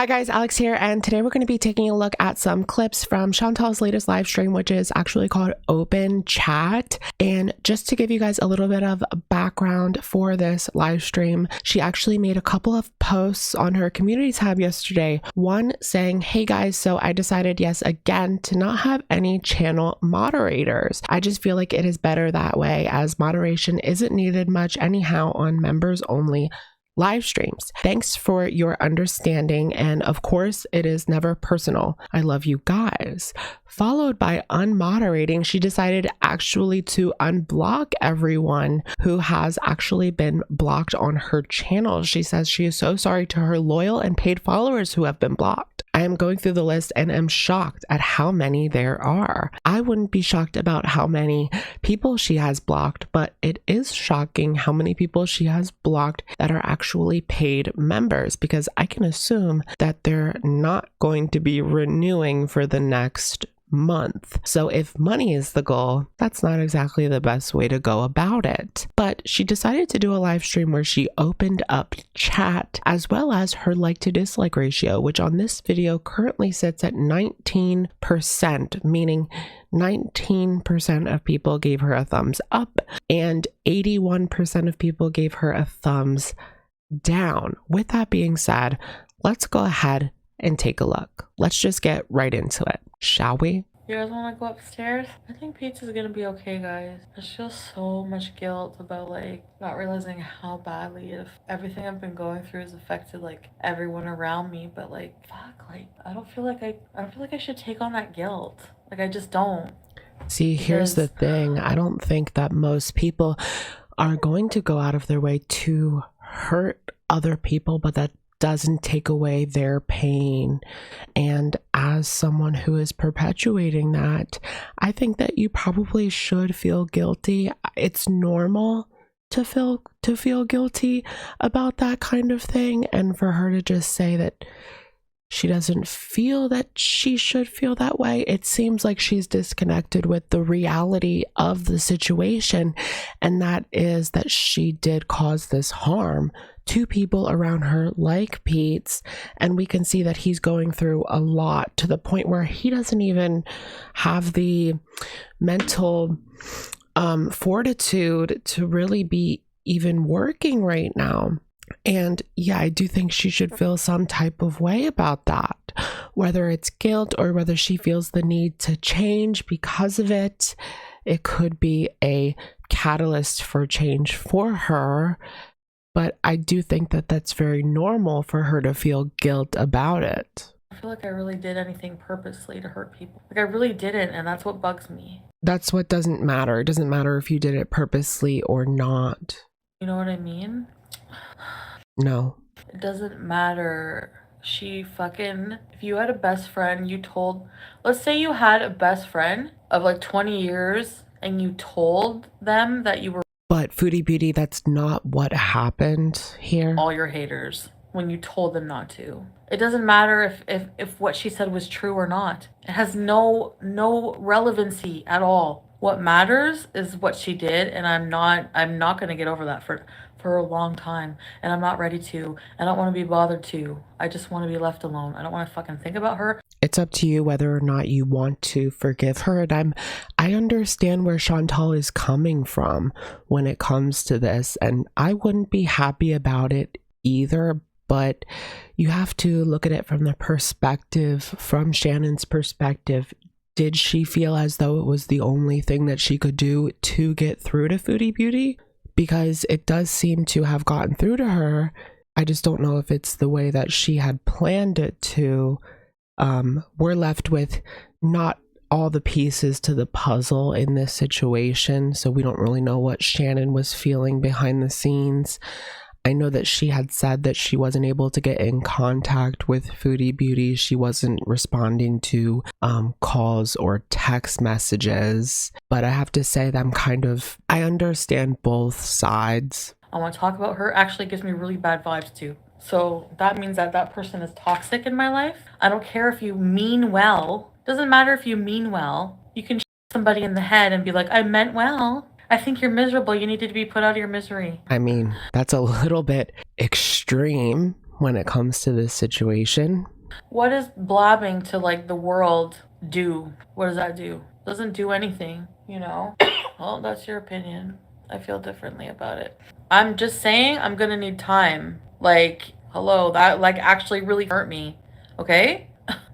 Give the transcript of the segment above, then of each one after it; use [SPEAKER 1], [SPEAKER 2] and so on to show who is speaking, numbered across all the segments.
[SPEAKER 1] Hi guys, Alex here, and today we're going to be taking a look at some clips from Chantal's latest live stream, which is actually called Open Chat. And just to give you guys a little bit of background for this live stream, she actually made a couple of posts on her community tab yesterday. One saying, hey guys, so I decided yes again to not have any channel moderators. I just feel like it is better that way, as moderation isn't needed much anyhow on members only live streams. Thanks for your understanding, and of course it is never personal. I love you guys. Followed by unmoderating, she decided actually to unblock everyone who has actually been blocked on her channel. She says she is so sorry to her loyal and paid followers who have been blocked. I am going through the list and am shocked at how many there are. I wouldn't be shocked about how many people she has blocked, but it is shocking how many people she has blocked that are actually paid members, because I can assume that they're not going to be renewing for the next month. So if money is the goal, that's not exactly the best way to go about it. But she decided to do a live stream where she opened up chat, as well as her like to dislike ratio, which on this video currently sits at 19%, meaning 19% of people gave her a thumbs up and 81% of people gave her a thumbs down. With that being said, let's go ahead and take a look. Let's just get right into it, shall we?
[SPEAKER 2] You guys want to go upstairs? I think pizza's gonna be okay, guys. I just feel so much guilt about like not realizing how badly if everything I've been going through has affected like everyone around me. But like, fuck, like I don't feel like I should take on that guilt. Like I just don't.
[SPEAKER 1] See, here's the thing. I don't think that most people are going to go out of their way to hurt other people, but that doesn't take away their pain. And as someone who is perpetuating that, I think that you probably should feel guilty. It's normal to feel guilty about that kind of thing, and for her to just say that she doesn't feel that she should feel that way, it seems like she's disconnected with the reality of the situation, and that is that she did cause this harm to people around her like Pete's, and we can see that he's going through a lot, to the point where he doesn't even have the mental fortitude to really be even working right now. And yeah, I do think she should feel some type of way about that, whether it's guilt or whether she feels the need to change because of it. It could be a catalyst for change for her, but I do think that that's very normal for her to feel guilt about it.
[SPEAKER 2] I feel like I really did anything purposely to hurt people. Like I really didn't, and that's what bugs me.
[SPEAKER 1] That's what doesn't matter. It doesn't matter if you did it purposely or not.
[SPEAKER 2] You know what I mean?
[SPEAKER 1] No.
[SPEAKER 2] It doesn't matter. If you had a best friend, let's say you had a best friend of like 20 years and you told them that you were.
[SPEAKER 1] But Foodie Beauty, that's not what happened here.
[SPEAKER 2] All your haters when you told them not to. It doesn't matter if what she said was true or not. It has no relevancy at all. What matters is what she did, and I'm not gonna get over that for a long time, and I'm not ready to. I don't want to be bothered to. I just want to be left alone. I don't want to fucking think about her.
[SPEAKER 1] It's up to you whether or not you want to forgive her, and I understand where Chantal is coming from when it comes to this, and I wouldn't be happy about it either, but you have to look at it from the perspective, from Shannon's perspective. Did she feel as though it was the only thing that she could do to get through to Foodie Beauty? Because it does seem to have gotten through to her. I just don't know if it's the way that she had planned it to. We're left with not all the pieces to the puzzle in this situation, so we don't really know what Shannon was feeling behind the scenes. I know that she had said that she wasn't able to get in contact with Foodie Beauty. She wasn't responding to calls or text messages. But I have to say that I understand both sides.
[SPEAKER 2] I want to talk about her. Actually gives me really bad vibes too. So that means that person is toxic in my life. I don't care if you mean well. Doesn't matter if you mean well. You can shoot somebody in the head and be like, I meant well. I think you're miserable. You needed to be put out of your misery.
[SPEAKER 1] I mean, that's a little bit extreme. when it comes to this situation.
[SPEAKER 2] What does blabbing to like the world do? What does that do? Doesn't do anything, you know? Well, that's your opinion. I feel differently about it. I'm just saying I'm gonna need time. Like, hello, that like actually really hurt me. Okay?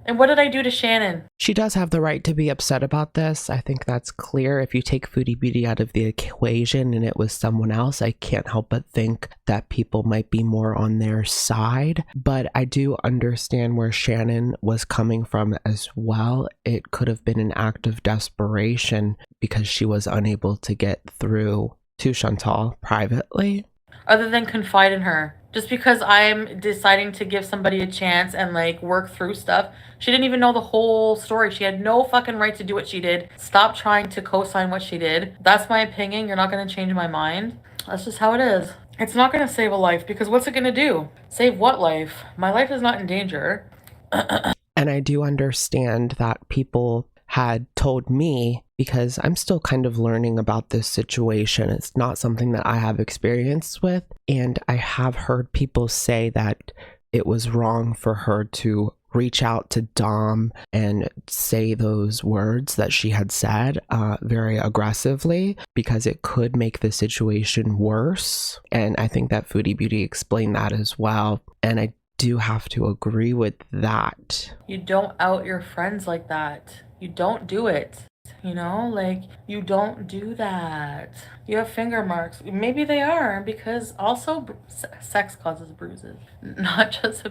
[SPEAKER 2] And what did I do to Shannon?
[SPEAKER 1] She does have the right to be upset about this. I think that's clear. If you take Foodie Beauty out of the equation and it was someone else, I can't help but think that people might be more on their side. But I do understand where Shannon was coming from as well. It could have been an act of desperation because she was unable to get through to Chantal privately.
[SPEAKER 2] Other than confide in her. Just because I'm deciding to give somebody a chance and like work through stuff. She didn't even know the whole story. She had no fucking right to do what she did. Stop trying to co-sign what she did. That's my opinion. You're not going to change my mind. That's just how it is. It's not going to save a life because what's it going to do? Save what life? My life is not in danger.
[SPEAKER 1] And I do understand that people had told me, because I'm still kind of learning about this situation. It's not something that I have experience with. And I have heard people say that it was wrong for her to reach out to Dom and say those words that she had said very aggressively, because it could make the situation worse. And I think that Foodie Beauty explained that as well. And I do have to agree with that.
[SPEAKER 2] You don't out your friends like that. You don't do it. You know, like, you don't do that. You have finger marks. Maybe they are, because also sex causes bruises. Not just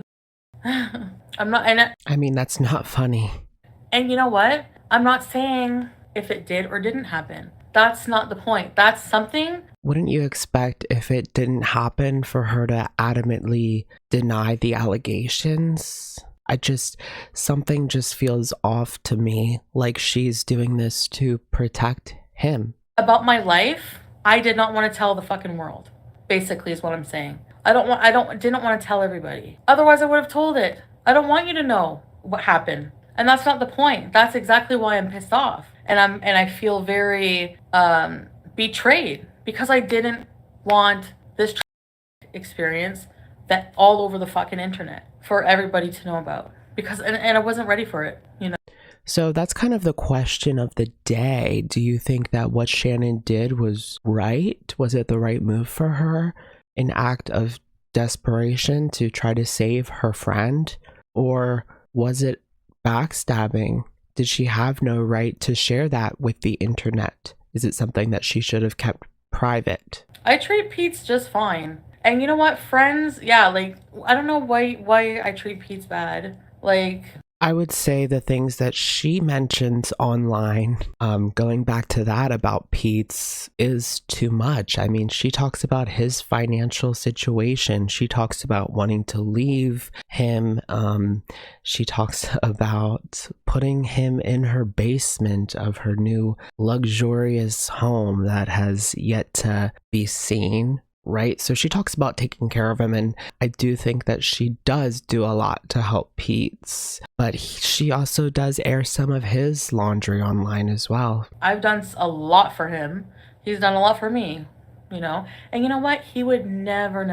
[SPEAKER 2] I'm not, and
[SPEAKER 1] I mean, that's not funny.
[SPEAKER 2] And you know what? I'm not saying if it did or didn't happen. That's not the point. That's something.
[SPEAKER 1] Wouldn't you expect, if it didn't happen, for her to adamantly deny the allegations? Something just feels off to me, like she's doing this to protect him.
[SPEAKER 2] About my life, I did not want to tell the fucking world, basically is what I'm saying. Didn't want to tell everybody. Otherwise I would have told it. I don't want you to know what happened. And that's not the point. That's exactly why I'm pissed off. And I feel very betrayed, because I didn't want this experience that all over the fucking internet for everybody to know about, because and I wasn't ready for it, you know.
[SPEAKER 1] So that's kind of the question of the day. Do you think that what Shannon did was right? Was it the right move for her? An act of desperation to try to save her friend? Or was it backstabbing? Did she have no right to share that with the internet? Is it something that she should have kept private?
[SPEAKER 2] I treat Pete's just fine. And you know what, friends? Yeah, like, I don't know why I treat Pete's bad. Like,
[SPEAKER 1] I would say the things that she mentions online, going back to that about Pete's, is too much. I mean, she talks about his financial situation. She talks about wanting to leave him. She talks about putting him in her basement of her new luxurious home that has yet to be seen. Right? So she talks about taking care of him, and I do think that she does do a lot to help Pete's, but she also does air some of his laundry online as well.
[SPEAKER 2] I've done a lot for him. He's done a lot for me, you know? And you know what? He would never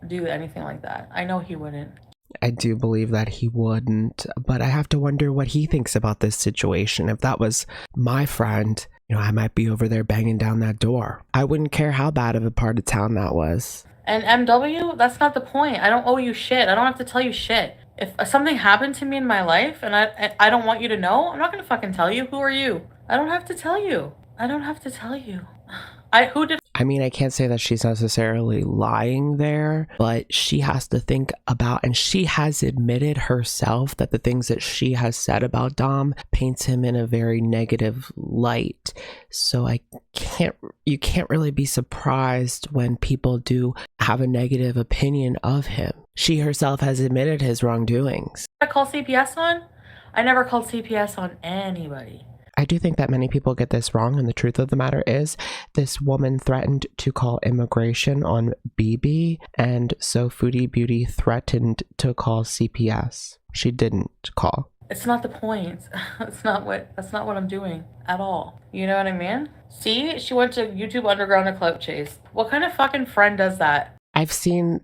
[SPEAKER 2] do anything like that. I know he wouldn't.
[SPEAKER 1] I do believe that he wouldn't, but I have to wonder what he thinks about this situation. If that was my friend, you know, I might be over there banging down that door. I wouldn't care how bad of a part of town that was.
[SPEAKER 2] And MW, that's not the point. I don't owe you shit. I don't have to tell you shit. If something happened to me in my life and I don't want you to know, I'm not gonna fucking tell you. Who are you? I don't have to tell you. I don't have to tell you. I
[SPEAKER 1] mean, I can't say that she's necessarily lying there, but she has to think about, and she has admitted herself that the things that she has said about Dom paints him in a very negative light. So you can't really be surprised when people do have a negative opinion of him. She herself has admitted his wrongdoings.
[SPEAKER 2] I call CPS on? I never called CPS on anybody.
[SPEAKER 1] I do think that many people get this wrong, and the truth of the matter is this woman threatened to call immigration on BB, and so Foodie Beauty threatened to call CPS. She didn't call.
[SPEAKER 2] It's not the point. That's not what I'm doing at all. You know what I mean? See, she went to YouTube Underground to clout chase. What kind of fucking friend does that?
[SPEAKER 1] I've seen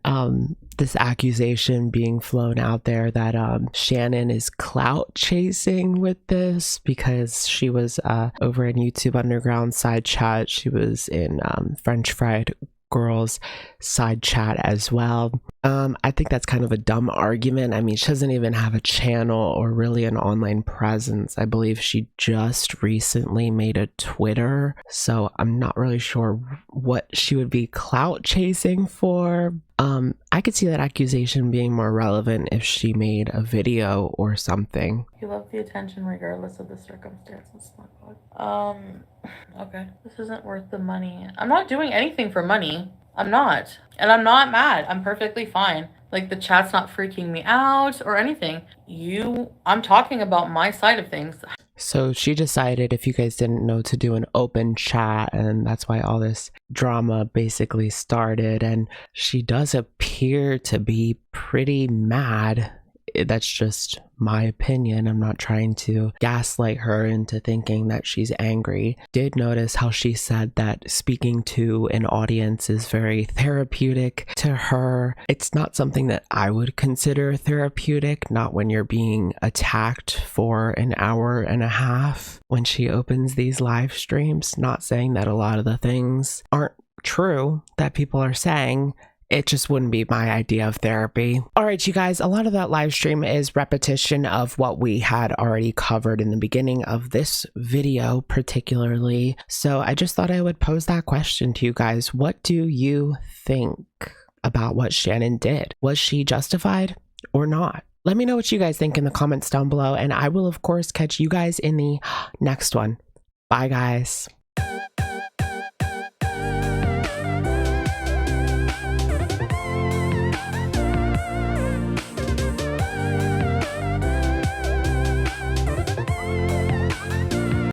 [SPEAKER 1] this accusation being flown out there that Shannon is clout chasing with this because she was over in YouTube Underground side chat. She was in French Fried Girls side chat as well. I think that's kind of a dumb argument. I mean, she doesn't even have a channel or really an online presence. I believe she just recently made a Twitter, so I'm not really sure what she would be clout chasing for. I could see that accusation being more relevant if she made a video or something.
[SPEAKER 2] You love the attention regardless of the circumstances. Okay. This isn't worth the money. I'm not doing anything for money. I'm not. And I'm not mad. I'm perfectly fine. Like, the chat's not freaking me out or anything. I'm talking about my side of things.
[SPEAKER 1] So she decided, if you guys didn't know, to do an open chat, and that's why all this drama basically started. And she does appear to be pretty mad. That's just my opinion. I'm not trying to gaslight her into thinking that she's angry. Did notice how she said that speaking to an audience is very therapeutic to her. It's not something that I would consider therapeutic, not when you're being attacked for an hour and a half when she opens these live streams. Not saying that a lot of the things aren't true that people are saying. It just wouldn't be my idea of therapy. All right, you guys, a lot of that live stream is repetition of what we had already covered in the beginning of this video particularly. So I just thought I would pose that question to you guys. What do you think about what Shannon did? Was she justified or not? Let me know what you guys think in the comments down below, and I will of course catch you guys in the next one. Bye guys.